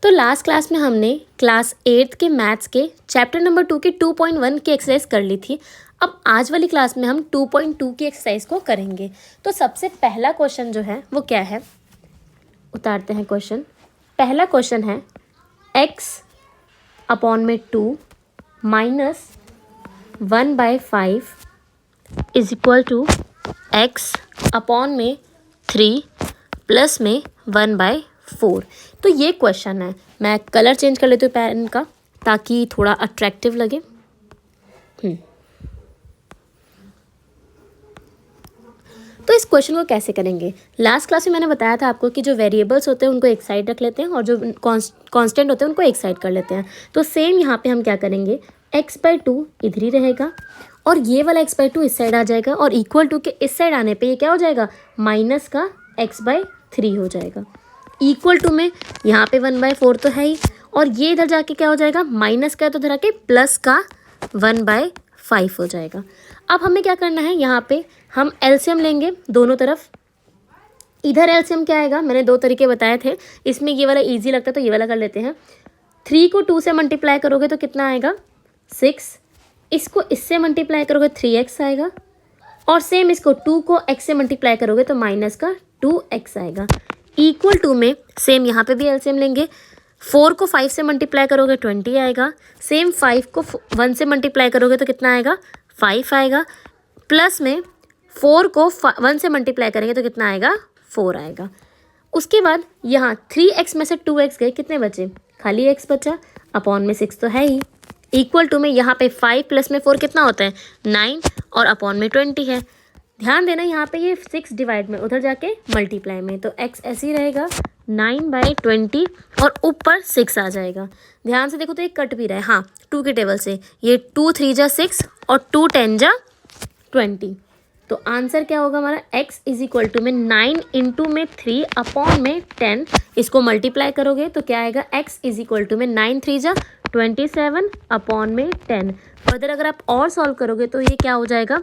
तो last class में हमने क्लास 8th के मैथ्स के चैप्टर नंबर 2 के 2.1 की एक्सरसाइज कर ली थी। अब आज वाली क्लास में हम 2.2 की एक्सरसाइज को करेंगे। तो सबसे पहला क्वेश्चन जो है वो क्या है, उतारते हैं क्वेश्चन। पहला क्वेश्चन है x अपॉन में 2 minus 1/5 is equal to x upon में 3 प्लस में 1/4। तो ये क्वेश्चन है। मैं कलर चेंज कर लेती हूँ पेन का ताकि थोड़ा अट्रैक्टिव लगे। तो इस क्वेश्चन को कैसे करेंगे, लास्ट क्लास में मैंने बताया था आपको कि जो वेरिएबल्स होते हैं उनको एक साइड रख लेते हैं और जो कांस्टेंट होते हैं उनको एक साइड कर लेते हैं। तो सेम यहाँ पे हम क्या करेंगे, x/2 इधर ही रहेगा और ये वाला x/2 इस साइड आ जाएगा और इक्वल टू के इस साइड आने पे ये क्या हो जाएगा, माइनस का x/3 हो जाएगा। इक्वल टू में यहाँ पे 1/4 तो है ही और ये इधर जाके क्या हो जाएगा, माइनस का तो इधर आके प्लस का 1/5 हो जाएगा। अब हमें क्या करना है, यहाँ पे हम एलसीएम लेंगे दोनों तरफ। इधर एलसीएम क्या आएगा, मैंने दो तरीके बताए थे, इसमें ये वाला इजी लगता है तो ये वाला कर लेते हैं। 3 को 2 से मल्टीप्लाई करोगे तो कितना आएगा, 6। इसको इससे मल्टीप्लाई करोगे 3x आएगा और सेम इसको 2 को x से मल्टीप्लाई करोगे तो माइनस का 2x आएगा। इक्वल टू में सेम यहाँ पे भी एलसीएम लेंगे। 4 को 5 से मल्टीप्लाई करोगे 20 आएगा। सेम 5 को 1 से मल्टीप्लाई करोगे तो कितना आएगा, 5 आएगा। प्लस में 4 को 1 से मल्टीप्लाई करेंगे तो कितना आएगा, 4 आएगा। उसके बाद यहाँ 3x में से 2x गए, कितने बचे, खाली x बचा, अपॉन में 6 तो है ही। इक्वल टू में यहाँ पे 5 प्लस में 4 कितना होता है, 9 और अपॉन में 20 है। ध्यान देना यहाँ पे ये 6 डिवाइड में उधर जाके मल्टीप्लाई में, तो x ऐसे ही रहेगा 9/20 और ऊपर 6 आ जाएगा। ध्यान से देखो तो ये कट भी रहा है, हाँ 2 के टेबल से, ये 2 3 जा 6 और 2 10 जा 20। तो आंसर क्या होगा हमारा, x इज इक्वल टू में 9 इंटू में 3 अपॉन में 10, इसको मल्टीप्लाई करोगे तो क्या आएगा, x इज इक्वल टू में 9 3 जा 27 अपॉन में 10। फर्दर अगर आप और सॉल्व करोगे तो ये क्या हो जाएगा,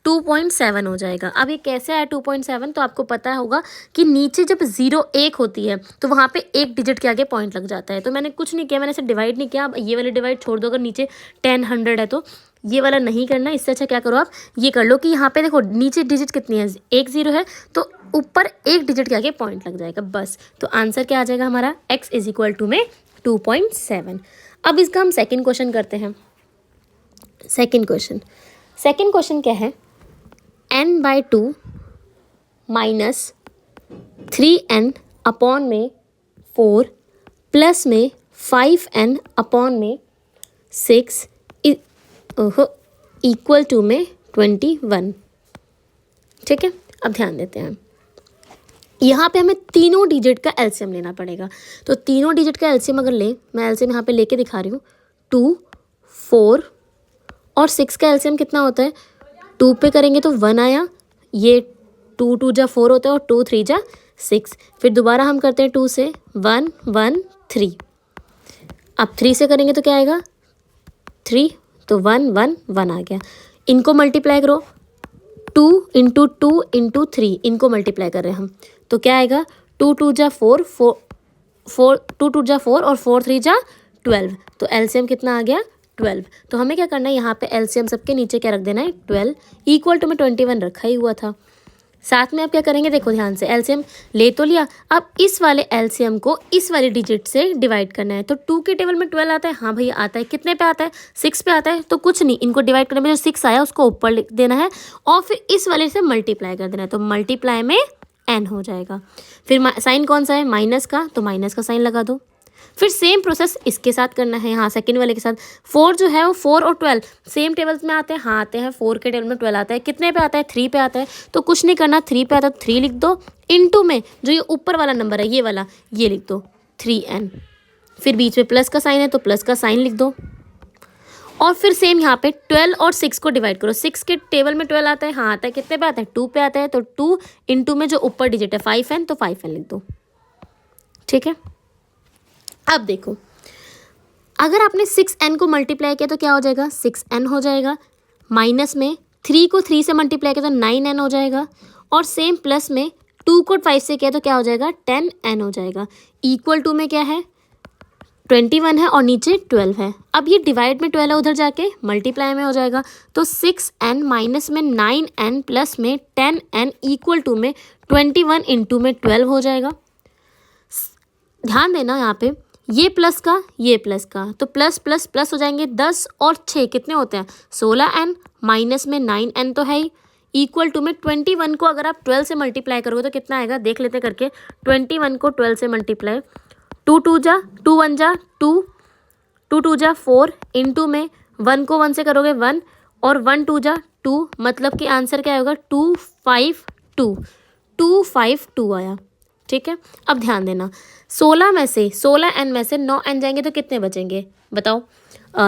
2.7 हो जाएगा। अब ये कैसे आया 2.7, तो आपको पता होगा कि नीचे जब 0 1 होती है तो वहाँ पे एक डिजिट के आगे पॉइंट लग जाता है। तो मैंने कुछ नहीं किया, मैंने इसे डिवाइड नहीं किया। अब ये वाले डिवाइड छोड़ दो, अगर नीचे 10 100 है तो ये वाला नहीं करना। इससे अच्छा क्या करो, आप ये कर लो कि यहाँ पे देखो नीचे डिजिट कितनी है, 1 0 है तो ऊपर एक डिजिट के आगे पॉइंट लग जाएगा बस। तो आंसर क्या आ जाएगा हमारा, x इज इक्वल टू में 2.7। अब इसका हम सेकेंड क्वेश्चन करते हैं। सेकेंड क्वेश्चन क्या है, n/2 माइनस 3n अपॉन में 4 प्लस में 5n अपॉन में 6 इक्वल टू में 21। ठीक है, अब ध्यान देते हैं। यहाँ पे हमें तीनों डिजिट का एलसीएम लेना पड़ेगा। तो तीनों डिजिट का एलसीएम अगर ले, मैं एलसीएम यहाँ पे लेके दिखा रही हूँ। 2 4 और 6 का एलसीएम कितना होता है, 2 पे करेंगे तो 1 आया, ये 2 2 जा 4 होता है और 2 3 जा 6। फिर दोबारा हम करते हैं 2 से 1 1 3। अब 3 से करेंगे तो क्या आएगा, 3 तो 1 1 1 आ गया। इनको मल्टीप्लाई करो, 2 इंटू 2 इंटू 3, इनको मल्टीप्लाई कर रहे हैं हम, तो क्या आएगा, 2 2 जा 4 4 2 2 जा 4 और 4 3 जा 12। तो एलसीएम कितना आ गया, 12। तो हमें क्या करना है, यहाँ पे एलसीएम सबके नीचे क्या रख देना है, 12 इक्वल टू में 21 रखा ही हुआ था। साथ में आप क्या करेंगे, देखो ध्यान से, एलसीएम ले तो लिया, अब इस वाले एलसीएम को इस वाले डिजिट से डिवाइड करना है। तो 2 के टेबल में 12 आता है, हाँ भैया आता है। कितने पे आता है, 6 पे आता है। तो कुछ नहीं, इनको डिवाइड करने में जो 6 आया उसको ऊपर लिख देना है और फिर इस वाले से मल्टीप्लाई कर देना है। तो मल्टीप्लाई में n हो जाएगा। फिर साइन कौन सा है, माइनस का, तो माइनस का साइन लगा दो। फिर सेम प्रोसेस इसके साथ करना है, हाँ सेकंड वाले के साथ। 4 जो है वो 4 और 12 सेम टेबल्स में आते हैं, हाँ आते हैं। 4 के टेबल में 12 आता है, कितने पे आता है, 3 पे आता है। तो कुछ नहीं करना, 3 पे आता है 3 लिख दो, इनटू में जो ये ऊपर वाला नंबर है ये वाला, ये लिख दो 3n। फिर बीच में प्लस का साइन है तो प्लस का साइन लिख दो और फिर सेम यहाँ पे 12 और 6 को डिवाइड करो। 6 के टेबल में 12 आता है, हाँ आता है। कितने पे आता है, 2 पे आता है। तो 2 इंटू में जो ऊपर डिजिट है 5n, तो 5n लिख दो। ठीक है, अब देखो अगर आपने 6n को मल्टीप्लाई किया तो क्या हो जाएगा, 6n हो जाएगा। माइनस में 3 को 3 से मल्टीप्लाई किया तो 9n हो जाएगा और सेम प्लस में 2 को 5 से किया तो क्या हो जाएगा, 10n हो जाएगा। इक्वल टू में क्या है, 21 है और नीचे 12 है। अब ये डिवाइड में 12 है, उधर जाके मल्टीप्लाई में हो जाएगा। तो 6n माइनस में 9n प्लस में 10n इक्वल टू में 21 इंटू में 12 हो जाएगा। ध्यान देना यहाँ पे ये प्लस का ये प्लस का, तो प्लस प्लस प्लस हो जाएंगे। 10 और 6 कितने होते हैं 16n माइनस में 9n तो है ही इक्वल टू में 21 को अगर आप 12 से मल्टीप्लाई करोगे तो कितना आएगा देख लेते करके। 21 को 12 से मल्टीप्लाई, 2 2 जा 2 1 जा 2, 2 2 जा 4 इंटू में 1 को 1 से करोगे 1 और 1 2 जा 2, मतलब कि आंसर क्या होगा 252 आया। ठीक है, अब ध्यान देना 16 में से 16n में से 9n जाएंगे तो कितने बचेंगे बताओ।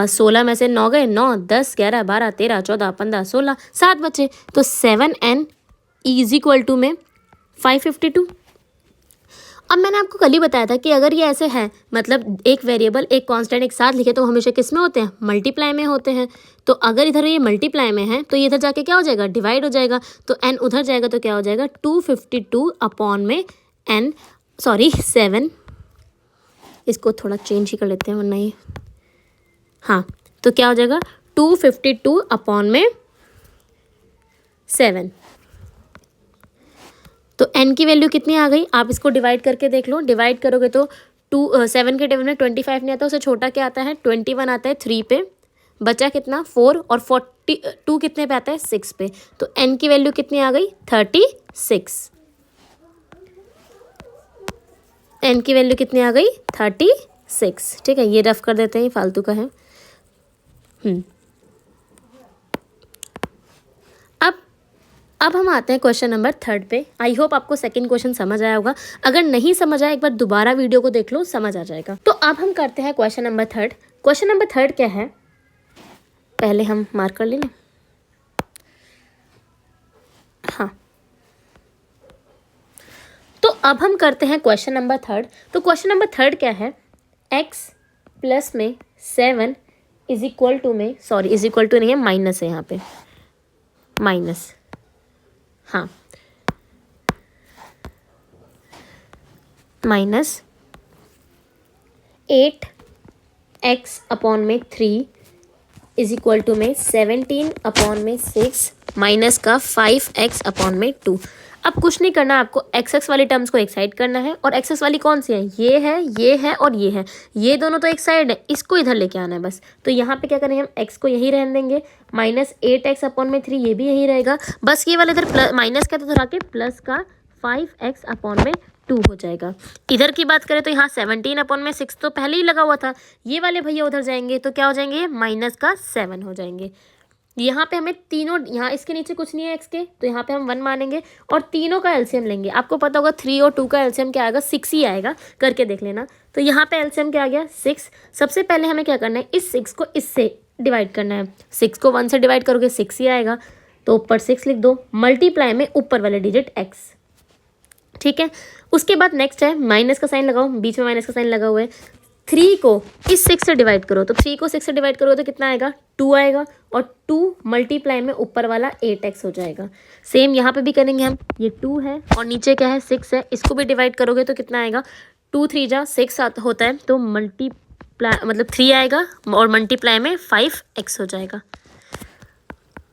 16 में से 9 गए, 9 10 11 12 13 14 15 16, 7 बचे। तो 7n इज इक्वल टू में 552। अब मैंने आपको कल ही बताया था कि अगर ये ऐसे है, मतलब एक वेरिएबल एक कांस्टेंट एक साथ लिखे तो हमेशा किस में होते हैं मल्टीप्लाई में होते हैं। तो अगर इधर ये मल्टीप्लाई में है तो ये इधर जाके क्या हो जाएगा डिवाइड हो जाएगा। तो n उधर जाएगा तो क्या हो जाएगा 252 अपॉन में n, सॉरी 7, इसको थोड़ा चेंज ही कर लेते हैं वरना ये, हाँ तो क्या हो जाएगा 252 अपॉन में 7। तो n की वैल्यू कितनी आ गई, आप इसको डिवाइड करके देख लो। डिवाइड करोगे तो 7 के टेबल में 25 नहीं आता, उससे छोटा क्या आता है 21 आता है 3 पे, बचा कितना 4 और 42 कितने पे आता है 6 पे। तो n की वैल्यू कितनी आ गई 36। n की वैल्यू कितनी आ गई 36। ठीक है, ये रफ कर देते हैं, फालतू का है। अब हम आते हैं क्वेश्चन नंबर 3 पे। आई होप आपको सेकंड क्वेश्चन समझ आया होगा, अगर नहीं समझ आया एक बार दोबारा वीडियो को देख लो, समझ आ जाएगा। तो अब हम करते हैं क्वेश्चन नंबर 3। क्वेश्चन नंबर 3 क्या है, पहले हम मार्क कर लें। हाँ, तो अब हम करते हैं क्वेश्चन नंबर 3। तो क्वेश्चन नंबर 3 क्या है, x प्लस में 7 इज इक्वल टू में, सॉरी इज इक्वल टू नहीं है, माइनस है यहाँ पे, माइनस, हाँ माइनस 8x अपॉन में 3 इज इक्वल टू में 17 अपॉन में 6 माइनस का 5x अपॉन में 2। अब कुछ नहीं करना, आपको एक्स वाली टर्म्स को एक साइड करना है। और एक्स वाली कौन सी है, ये है और ये है, ये दोनों तो एक साइड है, इसको इधर लेके आना है बस। तो यहाँ पे क्या करेंगे हम एक्स को यहीं रहने देंगे, माइनस 8x अपॉन में 3 ये भी यहीं रहेगा, बस ये वाला इधर प्लस माइनस का तो इधर आके प्लस का 5x अपॉन में 2 हो जाएगा। इधर की बात करें तो यहाँ 17 अपॉन में 6 तो पहले ही लगा हुआ था, ये वाले भैया उधर जाएंगे तो क्या हो जाएंगे माइनस का 7 हो जाएंगे। यहाँ पे हमें तीनों, यहाँ इसके नीचे कुछ नहीं है x के, तो यहाँ पे हम 1 मानेंगे और तीनों का एलसीएम लेंगे। आपको पता होगा 3 और 2 का एलसीएम क्या आएगा 6 ही आएगा, करके देख लेना। तो यहाँ पे एलसीएम क्या आ गया 6। सबसे पहले हमें क्या करना है, इस 6 को इससे डिवाइड करना है। 6 को 1 से डिवाइड करोगे 6 ही आएगा, तो ऊपर 6 लिख दो, मल्टीप्लाई में ऊपर वाले डिजिट x। ठीक है, उसके बाद नेक्स्ट है माइनस का साइन लगाओ, बीच में माइनस का साइन लगा हुआ है। 3 को इस 6 से डिवाइड करो, तो 3 को 6 से डिवाइड करो तो कितना आएगा 2 आएगा, और 2 मल्टीप्लाई में ऊपर वाला 8x हो जाएगा। सेम यहाँ पे भी करेंगे हम, ये 2 है और नीचे क्या है 6 है, इसको भी डिवाइड करोगे तो कितना आएगा 2 3 जा 6 होता है, तो मल्टीप्लाई मतलब 3 आएगा और मल्टीप्लाई में 5x हो जाएगा।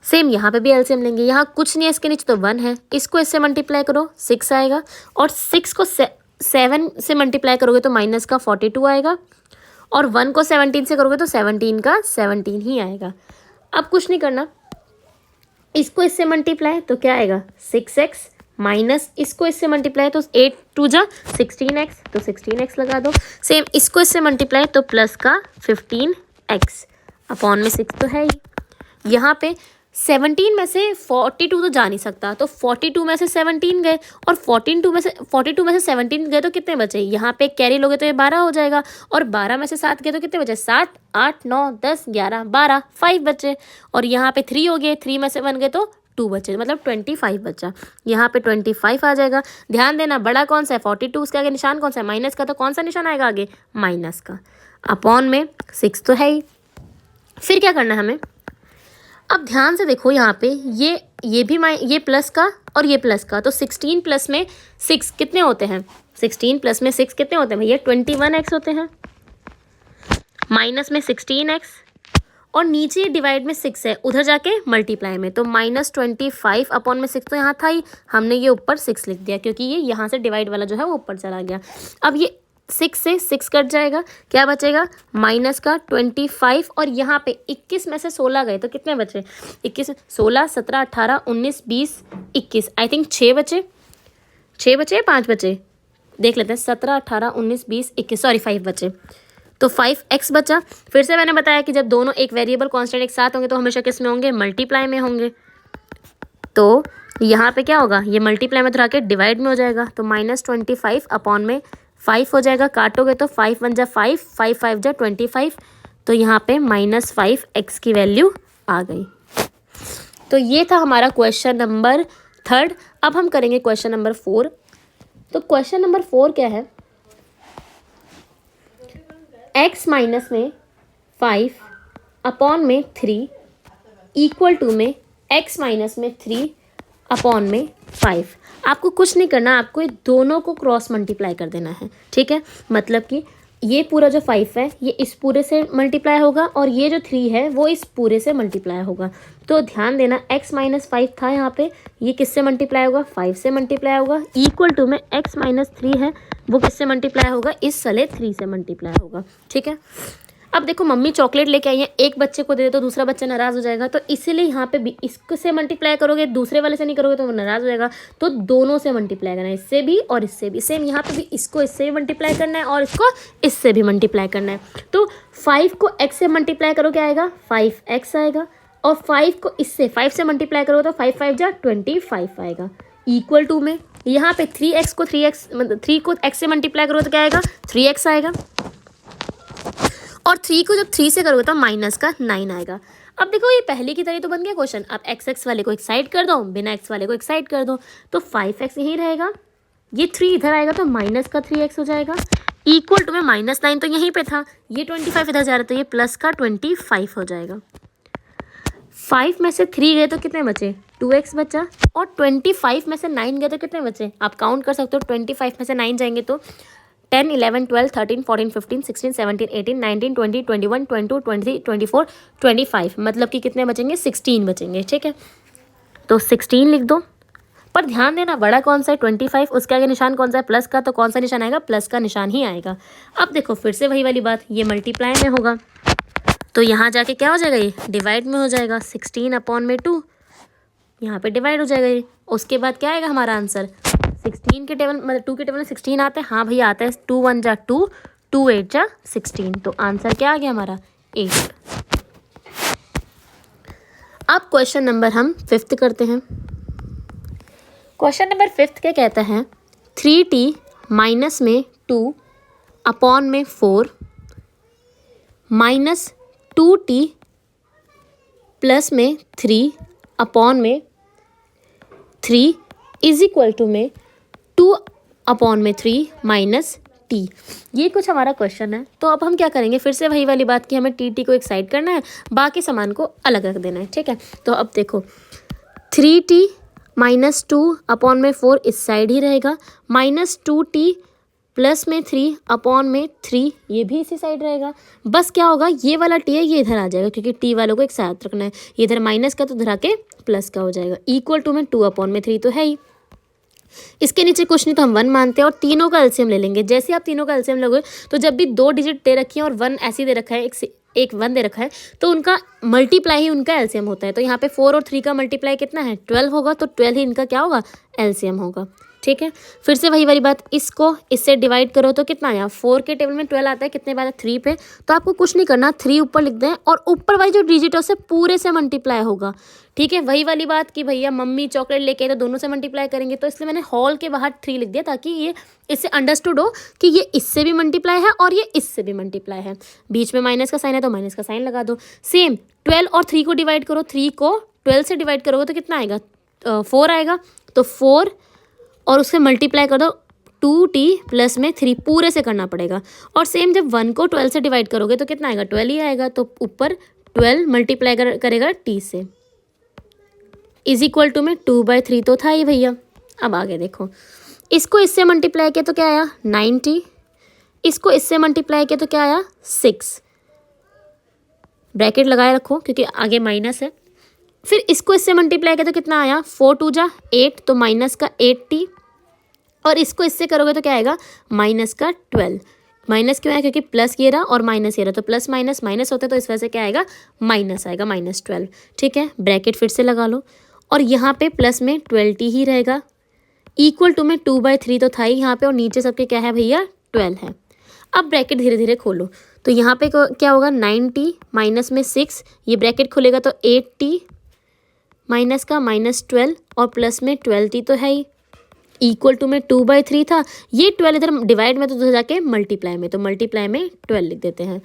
सेम यहाँ पे भी एलसीएम लेंगे, यहाँ कुछ नहीं है इसके नीचे तो 1 है, इसको इससे मल्टीप्लाई करो 6 आएगा, और 6 को 7 से मल्टीप्लाई करोगे तो माइनस का 42 आएगा, और 1 को 17 से करोगे तो 17 का 17 ही आएगा। अब कुछ नहीं करना, इसको इससे मल्टीप्लाई तो क्या आएगा 6x, माइनस इसको इससे मल्टीप्लाई तो 8 2 जा 16x, तो 16x लगा दो। सेम इसको इससे मल्टीप्लाई तो प्लस का 15x अपॉन में 6 तो है ही। यहाँ पे 17 में से 42 तो जा नहीं सकता, तो 42 में से 17 गए, और 42 में से 17 गए तो कितने बचे, यहाँ पे कैरी लोगे तो ये 12 हो जाएगा, और 12 में से 7 गए तो कितने बचे 7 8 9 10 11 12 5 बचे, और यहाँ पे 3 हो गए, 3 में से 1 गए तो 2 बचे, मतलब 25 बचा। यहाँ पे 25 आ जाएगा। ध्यान देना बड़ा कौन सा है 42, उसके आगे निशान कौन सा है माइनस का, तो कौन सा निशान आएगा आगे माइनस का, अपॉन में 6 तो है ही। फिर क्या करना है हमें, अब ध्यान से देखो यहाँ पे ये भी ये प्लस का और ये प्लस का, तो 16 प्लस में 6 कितने होते हैं, 16 प्लस में 6 कितने होते हैं भैया 21x होते हैं। माइनस में 16x और नीचे डिवाइड में 6 है, उधर जाके मल्टीप्लाई में, तो -25 अपॉन में 6 तो यहाँ था ही, हमने ये ऊपर 6 लिख दिया क्योंकि ये यहाँ से डिवाइड वाला जो है वो ऊपर चला गया। अब ये 6 से 6 कट जाएगा, क्या बचेगा माइनस का 25 और यहाँ पे 21 में से 16 गए तो कितने बचे 21, 16, 17, 18, 19, 20, 21, आई थिंक 6 बचे, 6 बचे या 5 बचे देख लेते हैं, 17, 18, 19, 20, 21, सॉरी 5 बचे, तो 5x बचा। फिर से मैंने बताया कि जब दोनों एक वेरिएबल कांस्टेंट एक साथ होंगे तो हमेशा किस में होंगे, मल्टीप्लाई में होंगे। तो यहाँ पे क्या होगा, ये मल्टीप्लाई में तो आके डिवाइड में हो जाएगा, तो -25 अपॉन में 5 हो जाएगा, काटोगे तो 5 1 जा 5, 5 5 जा 25, तो यहाँ पे -5x की वैल्यू आ गई। तो ये था हमारा क्वेश्चन नंबर 3। अब हम करेंगे क्वेश्चन नंबर 4। तो क्वेश्चन नंबर 4 क्या है, x माइनस में 5 अपॉन में 3 इक्वल टू में x माइनस में 3 अपॉन में 5। आपको कुछ नहीं करना, आपको ये दोनों को क्रॉस मल्टीप्लाई कर देना है, ठीक है। मतलब कि ये पूरा जो 5 है ये इस पूरे से मल्टीप्लाई होगा और ये जो 3 है वो इस पूरे से मल्टीप्लाई होगा। तो ध्यान देना x माइनस 5 था यहाँ पे, ये किससे मल्टीप्लाई होगा, 5 से मल्टीप्लाई होगा, इक्वल टू में x माइनस 3 है वो किससे मल्टीप्लाई होगा, इस सले 3 से मल्टीप्लाई होगा, ठीक है। अब देखो मम्मी चॉकलेट लेके आई है, एक बच्चे को दे दे तो दूसरा बच्चा नाराज़ हो जाएगा, तो इसीलिए यहाँ पे भी इससे मल्टीप्लाई करोगे, दूसरे वाले से नहीं करोगे तो वो नाराज़ हो जाएगा, तो दोनों से मल्टीप्लाई करना है, इससे भी और इससे भी। सेम यहाँ पे भी इसको इससे भी मल्टीप्लाई करना है और इसको इससे भी मल्टीप्लाई करना है। तो 5 को x से मल्टीप्लाई करो क्या आएगा, 5x आएगा, और 5 को इससे 5 से मल्टीप्लाई करो तो 5 5 जा 25 आएगा, इक्वल टू में यहाँ पे 3x को 3 को x से मल्टीप्लाई करो तो क्या आएगा, 3x आएगा, और 3 को जब 3 से करोगे तो माइनस का 9 आएगा। अब देखो ये पहले की तरह तो बन गया क्वेश्चन, अब x वाले को एक साइड कर दो, बिना x वाले को एक साइड कर दो, तो 5x यहीं रहेगा, ये 3 इधर आएगा तो माइनस का 3x हो जाएगा, इक्वल टू में -9 तो यहीं पे था, ये 25 इधर जा रहा तो ये प्लस का 25 हो जाएगा। 5 में से 3 गए तो कितने बचे, 2x बचा, और 25 में से 9 गए तो कितने बचे, आप काउंट कर सकते हो, 25 में से 9 जाएंगे तो 10 11 12 13 14 15 16 17 18 19 20 21 22 23 24 25, मतलब कि कितने बचेंगे, 16 बचेंगे, ठीक है। तो 16 लिख दो, पर ध्यान देना बड़ा कौन सा है, 25, उसके आगे निशान कौन सा है, प्लस का, तो कौन सा निशान आएगा, प्लस का निशान ही आएगा। अब देखो फिर से वही वाली बात, ये मल्टीप्लाई में होगा तो यहाँ जाके क्या हो जाएगा, ये डिवाइड में हो जाएगा, 16 अपॉन में 2 यहाँ पे डिवाइड हो जाएगा ये। उसके बाद क्या आएगा हमारा आंसर, 16 के टेबल मतलब 2 के टेबल में 16 आता है, हाँ भैया आता है, 2 1 जा 2, 2 8 जा 16, तो आंसर क्या आ गया हमारा 8। अब क्वेश्चन नंबर हम 5th करते हैं। क्वेश्चन नंबर 5th क्या कहता है, 3t माइनस में 2 अपॉन में 4 माइनस 2t प्लस में 3 अपॉन में 3 इज इक्वल टू में 2 अपॉन में 3 माइनस टी। ये कुछ हमारा क्वेश्चन है। तो अब हम क्या करेंगे, फिर से वही वाली बात कि हमें टी को एक साइड करना है, बाकी सामान को अलग रख देना है, ठीक है। तो अब देखो 3t माइनस 2 अपॉन में 4 इस साइड ही रहेगा, माइनस 2t प्लस में 3 अपॉन में 3 ये भी इसी साइड रहेगा। बस क्या होगा, ये वाला टी है ये इधर आ जाएगा क्योंकि टी वालों को एक साथ रखना है, ये इधर माइनस का तो इधर आके प्लस का हो जाएगा, इक्वल टू में 2 अपॉन में 3 तो है ही। इसके नीचे कुछ नहीं तो हम 1 मानते हैं और तीनों का एलसीएम ले लेंगे। जैसे आप तीनों का एलसीएम लोगे तो जब भी 2 डिजिट दे रखी है और 1 ऐसी दे रखा है, एक 1 दे रखा है, तो उनका मल्टीप्लाई ही उनका एलसीएम होता है। तो यहाँ पे 4 और 3 का मल्टीप्लाई कितना है, 12 होगा, तो 12 ही इनका क्या होगा, एलसीएम होगा, ठीक है। फिर से वही वाली बात, इसको इससे डिवाइड करो तो कितना आया, 4 के टेबल में 12 आता है, कितने बार 3 पे, तो आपको कुछ नहीं करना, 3 ऊपर लिख दें और ऊपर वाली जो डिजिट है उससे पूरे से मल्टीप्लाई होगा, ठीक है। वही वाली बात कि भैया मम्मी चॉकलेट लेके तो दोनों से मल्टीप्लाई करेंगे, तो इसलिए मैंने हॉल के बाहर 3 लिख दिया ताकि ये इससे अंडरस्टूड हो कि ये इससे भी मल्टीप्लाई है और ये इससे भी मल्टीप्लाई है। बीच में माइनस का साइन है तो माइनस का साइन लगा दो। सेम 12 और 3 को डिवाइड करो, 3 को 12 से डिवाइड करोगे तो कितना आएगा, 4 आएगा, तो 4 और उससे मल्टीप्लाई कर दो 2t प्लस में 3 पूरे से करना पड़ेगा। और सेम जब 1 को 12 से डिवाइड करोगे तो कितना आएगा, 12 ही आएगा, तो ऊपर 12 मल्टीप्लाई करेगा t से, इज इक्वल टू में 2/3 तो था ही भैया। अब आगे देखो, इसको इससे मल्टीप्लाई किया तो क्या आया 9t, इसको इससे मल्टीप्लाई किया तो क्या आया 6, ब्रैकेट लगाए रखो क्योंकि आगे माइनस है। फिर इसको इससे मल्टीप्लाई किया तो कितना आया, 4 2 जा 8, तो माइनस का 8t, और इसको इससे करोगे तो क्या आएगा, माइनस का 12। माइनस क्यों आया, क्योंकि प्लस ये रहा और माइनस ये रहा, तो प्लस माइनस माइनस होता है, तो इस वजह से क्या आएगा, माइनस आएगा, -12। ठीक है, ब्रैकेट फिर से लगा लो, और यहाँ पे प्लस में 12t ही रहेगा, इक्वल टू में 2/3 तो था ही यहाँ पे, और नीचे सबके क्या है भैया, 12 है। अब ब्रैकेट धीरे धीरे खोलो, तो यहाँ पे क्या होगा, 9t माइनस में 6, ये ब्रैकेट खुलेगा तो 8t माइनस का -12 और प्लस में 12t तो है ही, इक्वल टू में 2/3 था, ये 12 इधर डिवाइड में तो उधर जाके मल्टीप्लाई में, तो मल्टीप्लाई में 12 लिख देते हैं।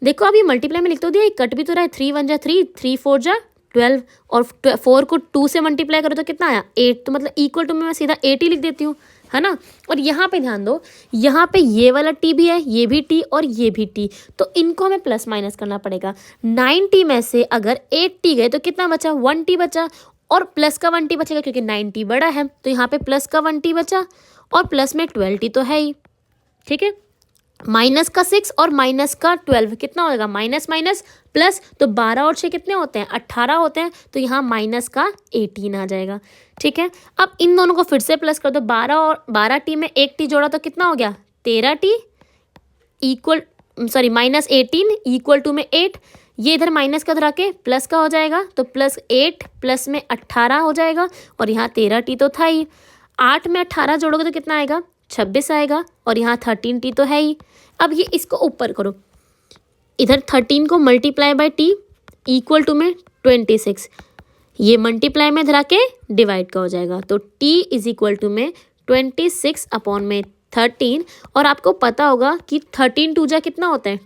देखो अब ये मल्टीप्लाई में लिख तो दिया, कट भी तो रहा है, 3 1 जा 3, 3 4 जा 12, और 4 को 2 से मल्टीप्लाई करो तो कितना आया, 8, तो मतलब इक्वल टू में मैं सीधा 8 ही लिख देती हूँ, है ना। और यहाँ पे ध्यान दो, यहाँ पे ये वाला t भी है, ये भी t और ये भी t, तो इनको हमें प्लस माइनस करना पड़ेगा। 9t में से अगर 8t गए तो कितना बचा, 1t बचा, और प्लस का 1t बचेगा क्योंकि 9t बड़ा है, तो यहाँ पे प्लस का 1t बचा, और प्लस में 12t तो है ही। ठीक है, माइनस का 6 और माइनस का 12 कितना होगा, माइनस माइनस प्लस, तो 12 और 6 कितने होते हैं, 18 होते हैं, तो यहाँ माइनस का 18 आ जाएगा। ठीक है, अब इन दोनों को फिर से प्लस कर दो, 12 और 12t में 1t जोड़ा तो कितना हो गया, 13t इक्वल -18 इक्वल टू में 8, ये इधर माइनस का धरा के प्लस का हो जाएगा, तो +8 प्लस में 18 हो जाएगा, और यहाँ 13t तो था ही, 8 में 18 जोड़ोगे तो कितना आएगा, 26 आएगा, और यहाँ 13t तो है ही। अब ये इसको ऊपर करो, इधर 13 को multiply by t equal to में 26, ये मल्टीप्लाई में धरा के डिवाइड का हो जाएगा, तो t इज इक्वल टू में 26 अपॉन में 13, और आपको पता होगा कि 13 2 जा कितना होता है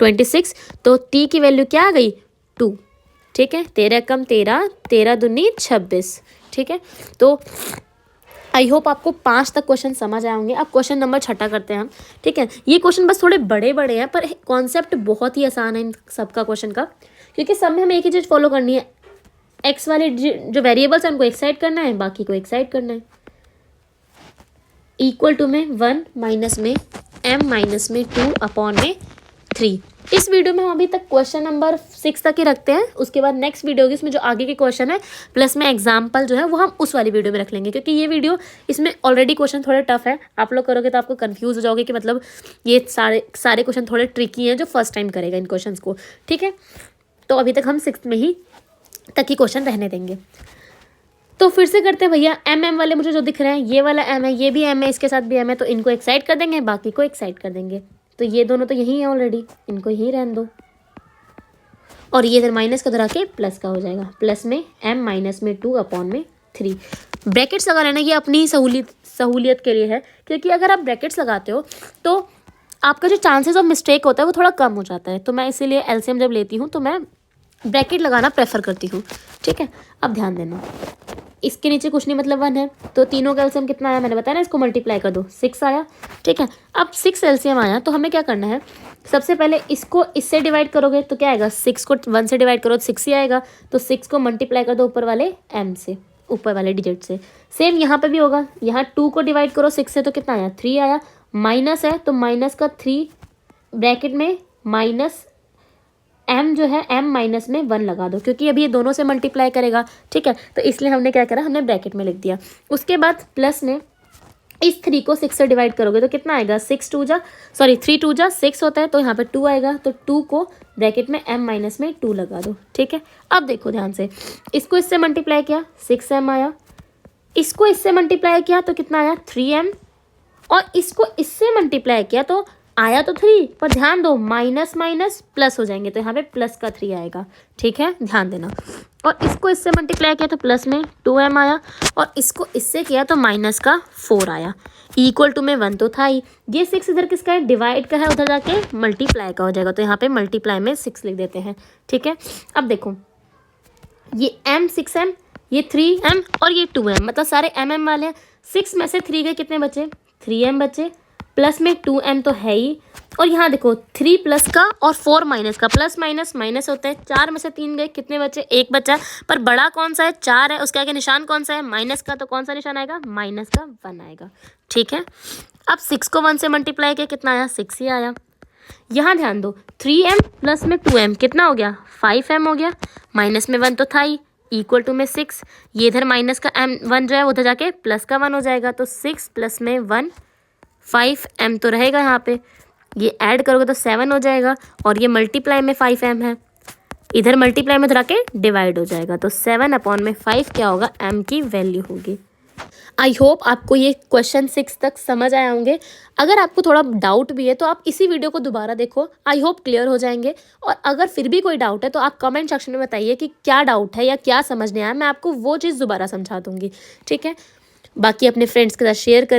26, तो t की वैल्यू क्या आ गई, 2। ठीक है, 13 कम 13, 13 दूनी 26। ठीक है, तो आई होप आपको 5 तक क्वेश्चन समझ आए होंगे। अब क्वेश्चन नंबर 6 करते हैं हम। ठीक है, ये क्वेश्चन बस थोड़े बड़े बड़े हैं, पर कॉन्सेप्ट बहुत ही आसान है इन सबका क्वेश्चन का, क्योंकि सब में हमें एक ही चीज़ फॉलो करनी है, एक्स वाले जो वेरिएबल्स हैं उनको एक साइड करना है, बाकी को एक साइड करना है। इक्वल टू में 1 माइनस में m माइनस में 2 अपॉन में 3। इस वीडियो में हम अभी तक क्वेश्चन नंबर 6 तक ही रखते हैं, उसके बाद नेक्स्ट वीडियो होगी, इसमें जो आगे के क्वेश्चन है प्लस में एग्जाम्पल जो है वो हम उस वाली वीडियो में रख लेंगे, क्योंकि ये वीडियो इसमें ऑलरेडी क्वेश्चन थोड़े टफ है, आप लोग करोगे तो आपको कंफ्यूज हो जाओगे कि मतलब ये सारे क्वेश्चन थोड़े ट्रिकी हैं जो फर्स्ट टाइम करेगा इन क्वेश्चन को। ठीक है, तो अभी तक हम 6th में ही तक ही क्वेश्चन रहने देंगे। तो फिर से करते हैं भैया, m वाले मुझे जो दिख रहे हैं, ये वाला m है, ये भी m है, इसके साथ भी m है, तो इनको एक साइड कर देंगे, बाकी को एक साइड कर देंगे, तो ये दोनों तो यही है ऑलरेडी, इनको यहीं रहने दो, और ये इधर माइनस का धरा के प्लस का हो जाएगा, प्लस में m माइनस में 2 अपॉन में 3। ब्रैकेट्स लगा लेना, ये अपनी सहूलियत के लिए है, क्योंकि अगर आप ब्रैकेट्स लगाते हो तो आपका जो चांसेस ऑफ मिस्टेक होता है वो थोड़ा कम हो जाता है, तो मैं इसीलिए एलसीएम जब लेती हूँ तो मैं ब्रैकेट लगाना प्रेफर करती हूँ। ठीक है, अब ध्यान देना, इसके नीचे कुछ नहीं मतलब 1 है, तो तीनों का एलसीएम कितना आया, मैंने बताया ना, इसको मल्टीप्लाई कर दो, 6 आया। ठीक है, अब 6 एलसीएम आया, तो हमें क्या करना है, सबसे पहले इसको इससे डिवाइड करोगे तो क्या आएगा, 6 को 1 से डिवाइड करो तो 6 ही आएगा, तो 6 को मल्टीप्लाई कर दो ऊपर वाले m से, ऊपर वाले डिजिट से। सेम यहाँ पे भी होगा, यहाँ 2 को डिवाइड करो 6 से तो कितना आया, 3 आया, माइनस है तो माइनस का 3 ब्रैकेट में माइनस m जो है m माइनस में 1 लगा दो, क्योंकि अभी ये दोनों से मल्टीप्लाई करेगा। ठीक है, तो इसलिए हमने क्या करा, हमने ब्रैकेट में लिख दिया। उसके बाद प्लस में इस 3 को 6 से डिवाइड करोगे तो कितना आएगा, 3 2 जा 6 होता है, तो यहाँ पे 2 आएगा, तो 2 को ब्रैकेट में m माइनस में 2 लगा दो। ठीक है, अब देखो ध्यान से, इसको इससे मल्टीप्लाई किया 6m आया, इसको इससे मल्टीप्लाई किया तो कितना आया 3m, और इसको इससे मल्टीप्लाई किया तो आया तो 3, पर ध्यान दो माइनस माइनस प्लस हो जाएंगे, तो यहाँ पे प्लस का 3 आएगा। ठीक है, ध्यान देना, और इसको इससे मल्टीप्लाई किया तो प्लस में 2m आया, और इसको इससे किया तो माइनस का 4 आया, इक्वल टू में 1 तो था ही, ये 6 इधर किसका है, डिवाइड का है, उधर जाके मल्टीप्लाई का हो जाएगा, तो यहाँ पे मल्टीप्लाई में 6 लिख देते हैं। ठीक है, अब देखो ये m 6m, ये 3m और ये 2m, मतलब सारे mm वाले हैं। 6 में से 3 गए, कितने बचे, 3m बचे, प्लस में 2m तो है ही, और यहाँ देखो 3 प्लस का और 4 माइनस का, प्लस माइनस माइनस होता है, 4 में से 3 गए, कितने बचे, 1 बचा, पर बड़ा कौन सा है, 4 है, उसके आगे निशान कौन सा है, माइनस का, तो कौन सा निशान आएगा, माइनस का 1 आएगा। ठीक है, अब 6 को 1 से मल्टीप्लाई किया, कितना आया, 6 ही आया। यहाँ ध्यान दो 3m प्लस में 2m कितना हो गया 5m हो गया, माइनस में 1 तो था ही, इक्वल टू में 6, ये इधर माइनस का m 1 जो है उधर जाके प्लस का 1 हो जाएगा, तो 6 प्लस में 1 5m तो रहेगा यहाँ पे, ये ऐड करोगे तो 7 हो जाएगा, और ये मल्टीप्लाई में 5m है, इधर मल्टीप्लाई में उधर आके डिवाइड हो जाएगा, तो 7/5 क्या होगा m की वैल्यू होगी। आई होप आपको ये क्वेश्चन 6 तक समझ आए होंगे। अगर आपको थोड़ा डाउट भी है तो आप इसी वीडियो को दोबारा देखो, आई होप क्लियर हो जाएंगे। और अगर फिर भी कोई डाउट है तो आप कमेंट सेक्शन में बताइए कि क्या डाउट है या क्या समझ नहीं आया, मैं आपको वो चीज़ दोबारा समझा दूँगी, ठीक है। बाकी अपने फ्रेंड्स के साथ शेयर करें।